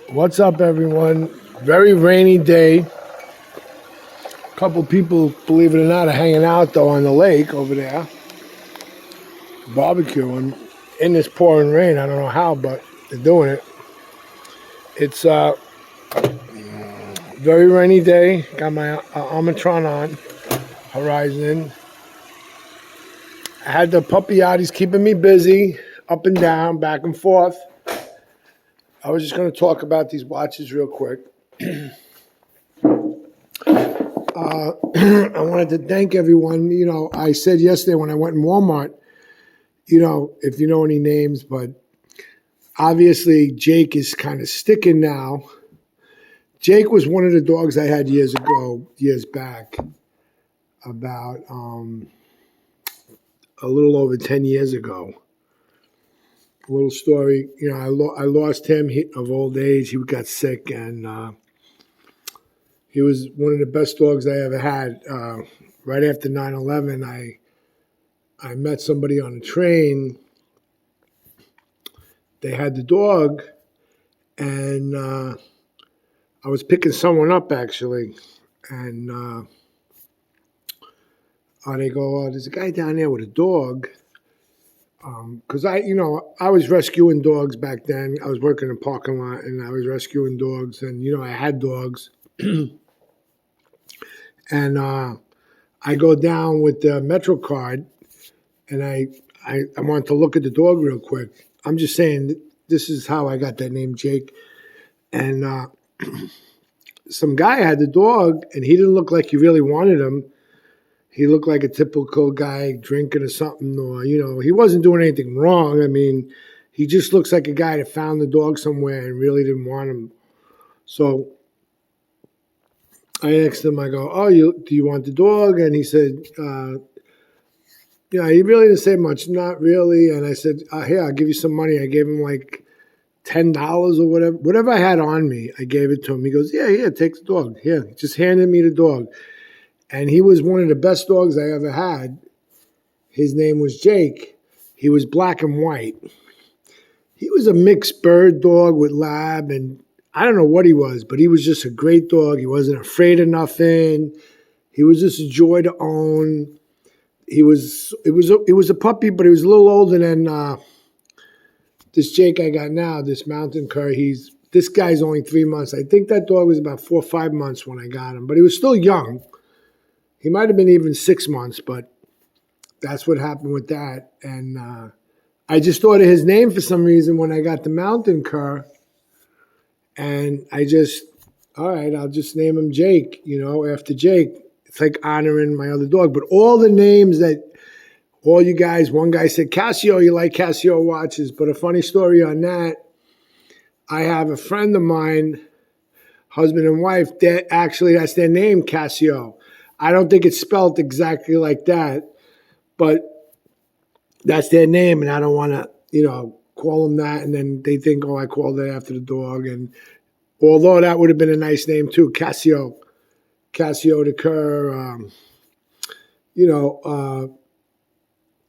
What's up, everyone? Very rainy day. A couple people, believe it or not, are hanging out though on the lake over there, barbecuing in this pouring rain. I don't know how, but they're doing it. It's a very rainy day. Got my Omicron on, Horizon. I had the puppy out. He's keeping me busy, up and down, back and forth. I was just going to talk about these watches real quick. I wanted to thank everyone. I said yesterday when I went in Walmart, if you know any names, but obviously Jake is kind of sticking now. Jake was one of the dogs I had years back, about a little over 10 years ago. A little story, I lost him of old age. He got sick, and he was one of the best dogs I ever had. Right after 9/11, I met somebody on a train. They had the dog, and I was picking someone up, actually. And they go, there's a guy down there with a dog. Because I was rescuing dogs back then. I was working in a parking lot, and I was rescuing dogs. And, I had dogs. And I go down with the Metro card, and I want to look at the dog real quick. I'm just saying, this is how I got that name, Jake. And some guy had the dog, and he didn't look like he really wanted him. He looked like a typical guy drinking or something, or, he wasn't doing anything wrong. I mean, he just looks like a guy that found the dog somewhere and really didn't want him. So I asked him, I go, do you want the dog? And he said, he really didn't say much, not really. And I said, here, I'll give you some money. I gave him like $10 or whatever I had on me. I gave it to him. He goes, yeah, take the dog. Here, just handed me the dog. And he was one of the best dogs I ever had. His name was Jake. He was black and white. He was a mixed bird dog with lab, and I don't know what he was, but he was just a great dog. He wasn't afraid of nothing. He was just a joy to own. It was a puppy, but he was a little older than this Jake I got now, this mountain cur. This guy's only 3 months. I think that dog was about 4 or 5 months when I got him, but he was still young. He might have been even 6 months, but that's what happened with that. And I just thought of his name for some reason when I got the mountain cur. And all right, I'll just name him Jake, after Jake. It's like honoring my other dog. But all the names that all you guys, one guy said, Casio, you like Casio watches. But a funny story on that, I have a friend of mine, husband and wife, that's their name, Casio. I don't think it's spelled exactly like that, but that's their name, and I don't want to, call them that, and then they think, I called it after the dog. And although that would have been a nice name too, Casio the cur,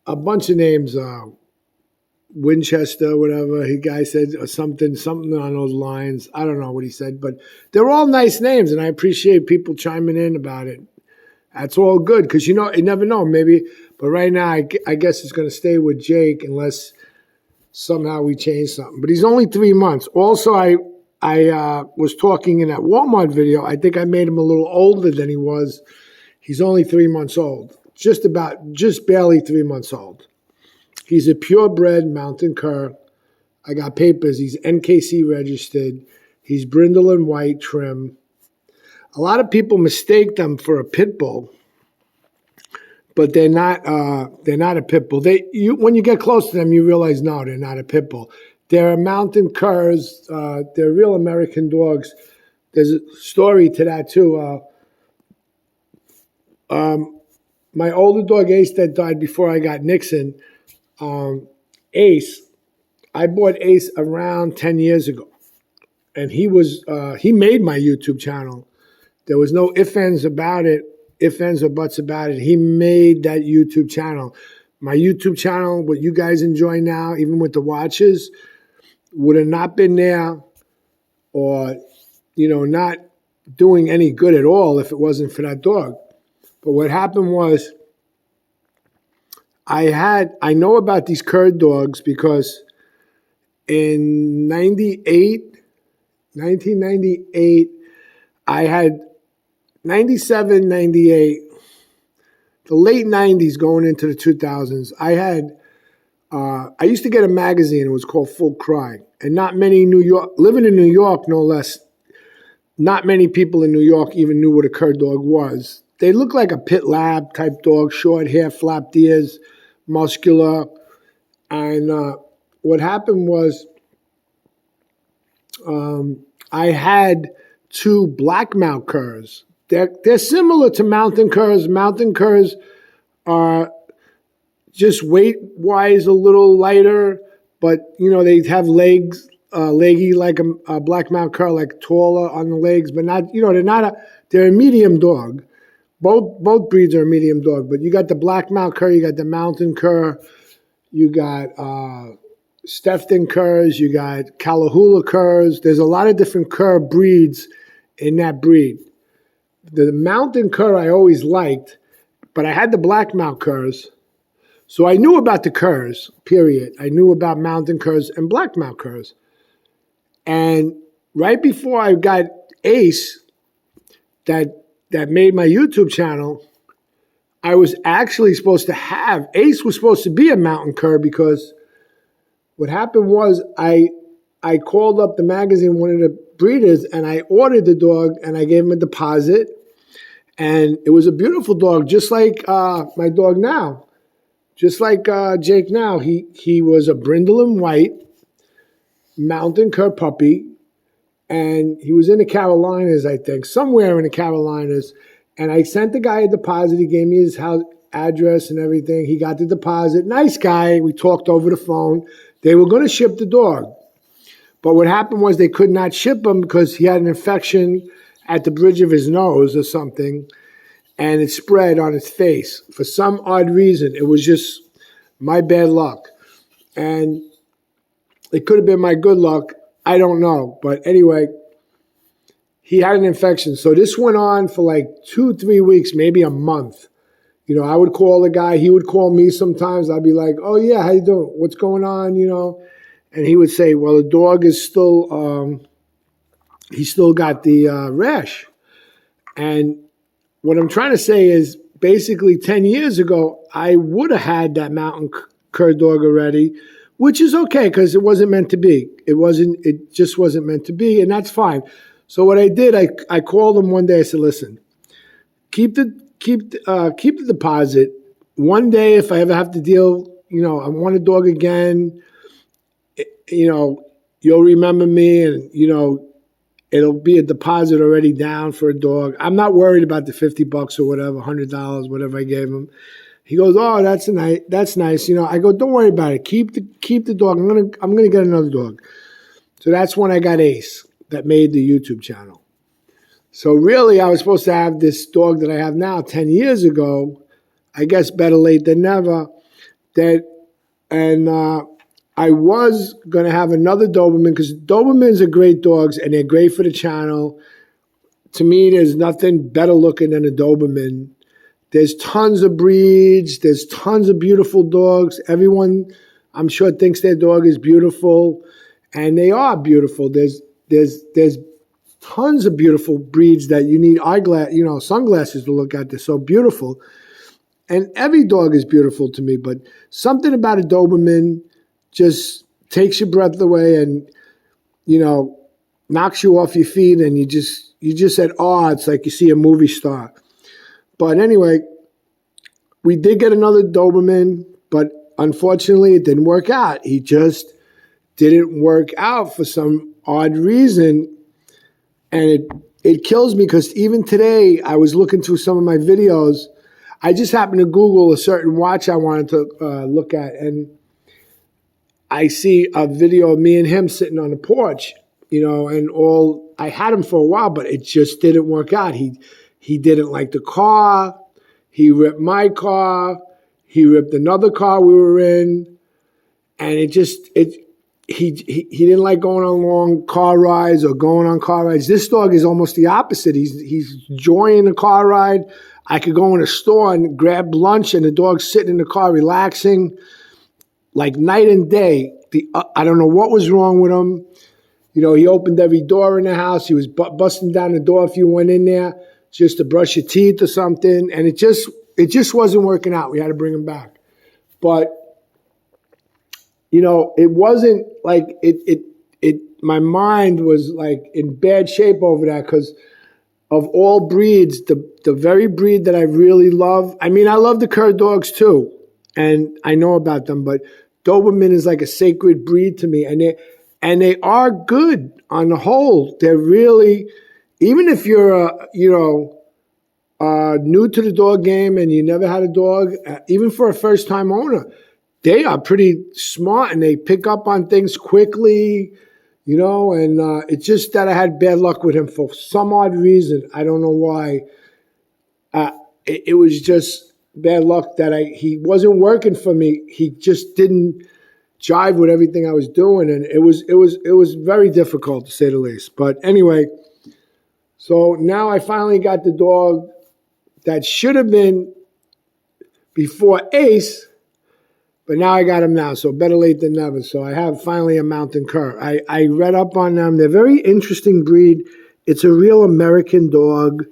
a bunch of names, Winchester, whatever. He guy said something on those lines. I don't know what he said, but they're all nice names, and I appreciate people chiming in about it. That's all good because, you never know, maybe. But right now, I guess it's going to stay with Jake unless somehow we change something. But he's only 3 months. Also, I was talking in that Walmart video. I think I made him a little older than he was. He's only 3 months old. Just barely 3 months old. He's a purebred mountain cur. I got papers. He's NKC registered. He's brindle and white trim. A lot of people mistake them for a pit bull, but they're not. They're not a pit bull. When you get close to them, you realize no, they're not a pit bull. They're mountain curs. They're real American dogs. There's a story to that too. My older dog Ace that died before I got Nixon. Ace, I bought Ace around 10 years ago, and he made my YouTube channel. There was no ifs, ands or buts about it. He made that YouTube channel. My YouTube channel, what you guys enjoy now, even with the watches, would have not been there or, not doing any good at all if it wasn't for that dog. But what happened was I know about these cur dogs because in 1998, I had 97, 98, the late 90s going into the 2000s. I used to get a magazine. It was called Full Cry. And not many living in New York, no less, not many people in New York even knew what a cur dog was. They looked like a pit lab type dog, short hair, flapped ears, muscular. And what happened was I had 2 black-mouth curs. They're similar to mountain curs. Mountain curs are just weight-wise a little lighter, but, they have legs, leggy like a black-mouth cur, like taller on the legs, but not, they're a medium dog. Both breeds are a medium dog, but you got the black-mouth cur, you got the mountain cur, you got Stefton curs, you got Callahoola curs. There's a lot of different cur breeds in that breed. The mountain cur I always liked, but I had the black-mouth curs. So I knew about the curs, period. I knew about mountain curs and black-mouth curs. And right before I got Ace, that made my YouTube channel, I was actually supposed to have, Ace was supposed to be a mountain cur because what happened was I called up the magazine, one of the breeders, and I ordered the dog and I gave him a deposit. And it was a beautiful dog, just like my dog now. Just like Jake now, he was a brindle white mountain cur puppy, and he was in the Carolinas, I think, somewhere in the Carolinas. And I sent the guy a deposit. He gave me his house address and everything. He got the deposit. Nice guy. We talked over the phone. They were going to ship the dog. But what happened was they could not ship him because he had an infection at the bridge of his nose or something, and it spread on his face. For some odd reason, it was just my bad luck. And it could have been my good luck. I don't know. But anyway, he had an infection. So this went on for like 2-3 weeks, maybe a month. I would call the guy. He would call me sometimes. I'd be like, oh, yeah, how you doing? What's going on? And he would say, well, the dog is still, he still got the rash. And what I'm trying to say is basically 10 years ago, I would have had that mountain cur dog already, which is okay because it wasn't meant to be. It just wasn't meant to be, and that's fine. So what I did, I called him one day. I said, listen, keep the deposit. One day, if I ever have to deal, I want a dog again, you'll remember me, and, it'll be a deposit already down for a dog. I'm not worried about the $50 or whatever, $100, whatever I gave him. He goes, oh, that's nice. I go, don't worry about it. Keep the dog. I'm gonna get another dog. So that's when I got Ace, that made the YouTube channel. So really, I was supposed to have this dog that I have now 10 years ago. I guess better late than never. I was going to have another Doberman because Dobermans are great dogs and they're great for the channel. To me, there's nothing better looking than a Doberman. There's tons of breeds. There's tons of beautiful dogs. Everyone, I'm sure, thinks their dog is beautiful, and they are beautiful. There's tons of beautiful breeds that you need sunglasses to look at. They're so beautiful. And every dog is beautiful to me, but something about a Doberman just takes your breath away and, knocks you off your feet, and you just at awe. It's like you see a movie star. But anyway, we did get another Doberman, but unfortunately it didn't work out. He just didn't work out for some odd reason. And it kills me because even today I was looking through some of my videos. I just happened to Google a certain watch I wanted to look at, and I see a video of me and him sitting on the porch, I had him for a while, but it just didn't work out. He didn't like the car. He ripped my car. He ripped another car we were in. And he didn't like going on long car rides or going on car rides. This dog is almost the opposite. He's enjoying the car ride. I could go in a store and grab lunch, and the dog's sitting in the car relaxing, like night and day. I don't know what was wrong with him. He opened every door in the house. He was busting down the door if you went in there just to brush your teeth or something, and it just wasn't working out. We had to bring him back, but it wasn't like it. My mind was like in bad shape over that because of all breeds, the very breed that I really love. I mean, I love the cur dogs too, and I know about them, but Doberman is like a sacred breed to me, and they are good on the whole. They're really, even if you're new to the dog game and you never had a dog, even for a first time owner, they are pretty smart and they pick up on things quickly, and it's just that I had bad luck with him for some odd reason. I don't know why. It was just bad luck that he wasn't working for me. He just didn't jive with everything I was doing, and it was very difficult to say the least. But anyway, so now I finally got the dog that should have been before Ace, but now I got him now, so better late than never. So I have finally a mountain cur. I read up on them. They're a very interesting breed. It's a real American dog,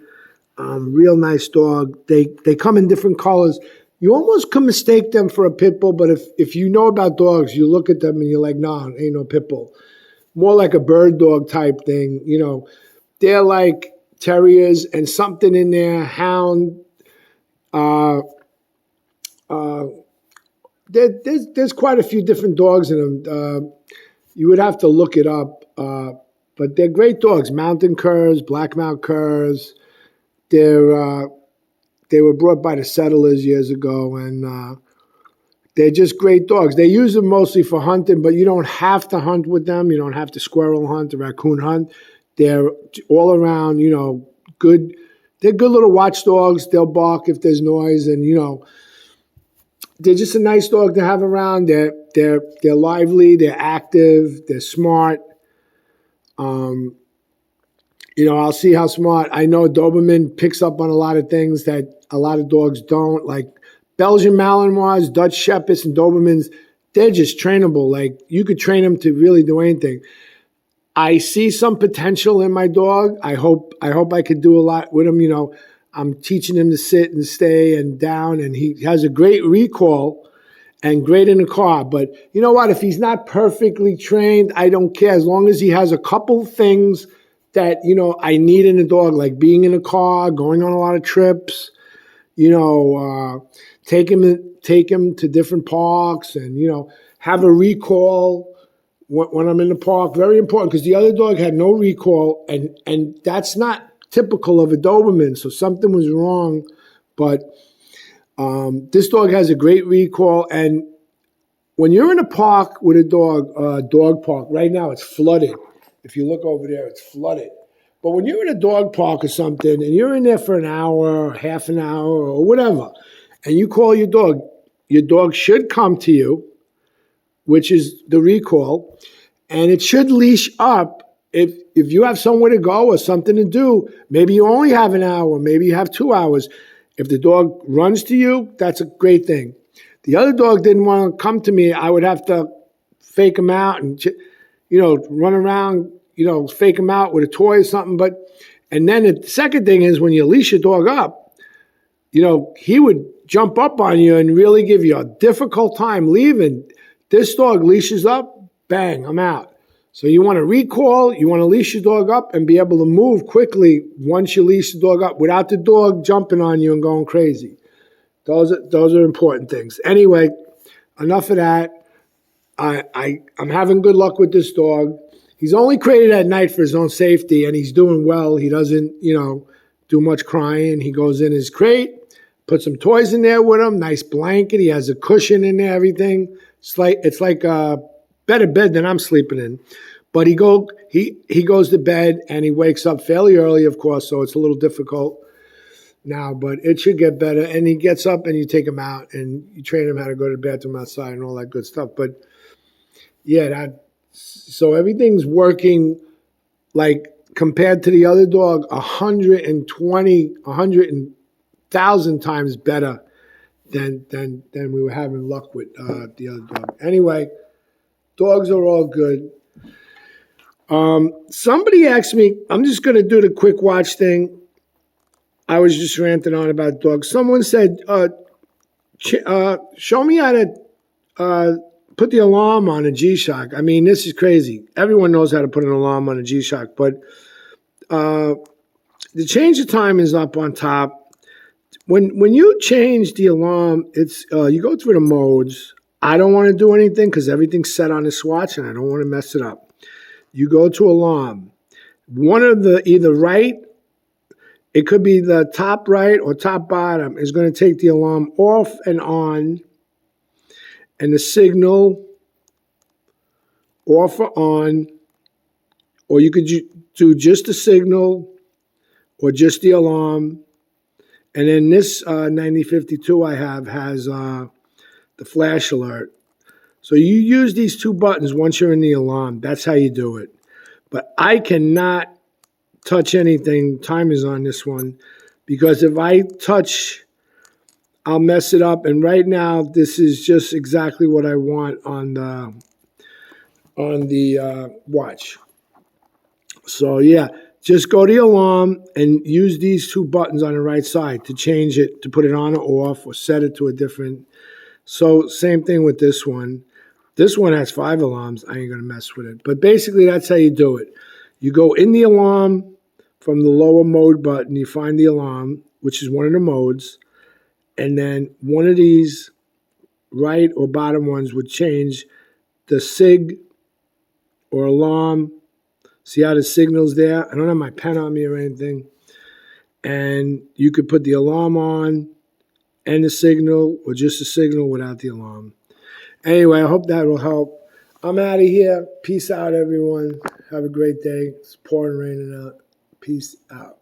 real nice dog. They come in different colors. You almost can mistake them for a pit bull, but if you know about dogs, you look at them and you're like, nah, ain't no pit bull. More like a bird dog type thing. They're like terriers and something in there, hound. There's quite a few different dogs in them. You would have to look it up, but they're great dogs. Mountain curs, black-mouth curs. They were brought by the settlers years ago, and they're just great dogs. They use them mostly for hunting, but you don't have to hunt with them. You don't have to squirrel hunt or raccoon hunt. They're all around, good. They're good little watchdogs. They'll bark if there's noise, and they're just a nice dog to have around. They're lively. They're active. They're smart. I'll see how smart. I know Doberman picks up on a lot of things that a lot of dogs don't, like Belgian Malinois, Dutch Shepherds, and Dobermans. They're just trainable. Like, you could train them to really do anything. I see some potential in my dog. I hope I could do a lot with him. I'm teaching him to sit and stay and down, and he has a great recall and great in the car. But you know what? If he's not perfectly trained, I don't care, as long as he has a couple things that, I need in a dog, like being in a car, going on a lot of trips, take him to different parks, and, have a recall when I'm in the park. Very important, because the other dog had no recall, and that's not typical of a Doberman, so something was wrong. But this dog has a great recall, and when you're in a park with a dog park, right now it's flooded. If you look over there, it's flooded. But when you're in a dog park or something, and you're in there for an hour, half an hour, or whatever, and you call your dog should come to you, which is the recall, and it should leash up. If you have somewhere to go or something to do, maybe you only have an hour, maybe you have 2 hours. If the dog runs to you, that's a great thing. The other dog didn't want to come to me. I would have to fake him out and, run around, fake him out with a toy or something. And then the second thing is, when you leash your dog up, he would jump up on you and really give you a difficult time leaving. This dog leashes up, bang, I'm out. So you want to recall, you want to leash your dog up and be able to move quickly once you leash the dog up without the dog jumping on you and going crazy. Those are important things. Anyway, enough of that. I'm having good luck with this dog. He's only created at night for his own safety, and he's doing well. He doesn't, do much crying. He goes in his crate, put some toys in there with him, nice blanket. He has a cushion in there, everything. It's like a better bed than I'm sleeping in. But he goes to bed, and he wakes up fairly early, of course, so it's a little difficult now, but it should get better. And he gets up, and you take him out, and you train him how to go to the bathroom outside and all that good stuff. But yeah, So everything's working like compared to the other dog, 120, 100,000 times better than we were having luck with the other dog. Anyway, dogs are all good. Somebody asked me, I'm just going to do the quick watch thing. I was just ranting on about dogs. Someone said, show me how to put the alarm on a G-Shock. I mean, this is crazy. Everyone knows how to put an alarm on a G-Shock, but the change of time is up on top. When you change the alarm, it's you go through the modes. I don't want to do anything because everything's set on this watch and I don't want to mess it up. You go to alarm. One of the either right, it could be the top right or top bottom, is going to take the alarm off and on, and the signal off or on, or you could do just the signal or just the alarm. And then this 9052 I have has the flash alert. So you use these two buttons once you're in the alarm. That's how you do it. But I cannot touch anything. Time is on this one. Because if I touch, I'll mess it up. And right now, this is just exactly what I want on the watch. So yeah, just go to the alarm and use these two buttons on the right side to change it, to put it on or off, or set it to a different. So same thing with this one. This one has 5 alarms. I ain't going to mess with it. But basically, that's how you do it. You go in the alarm from the lower mode button. You find the alarm, which is one of the modes. And then one of these right or bottom ones would change the sig or alarm. See how the signal's there? I don't have my pen on me or anything. And you could put the alarm on and the signal, or just the signal without the alarm. Anyway, I hope that will help. I'm out of here. Peace out, everyone. Have a great day. It's pouring raining out. Peace out.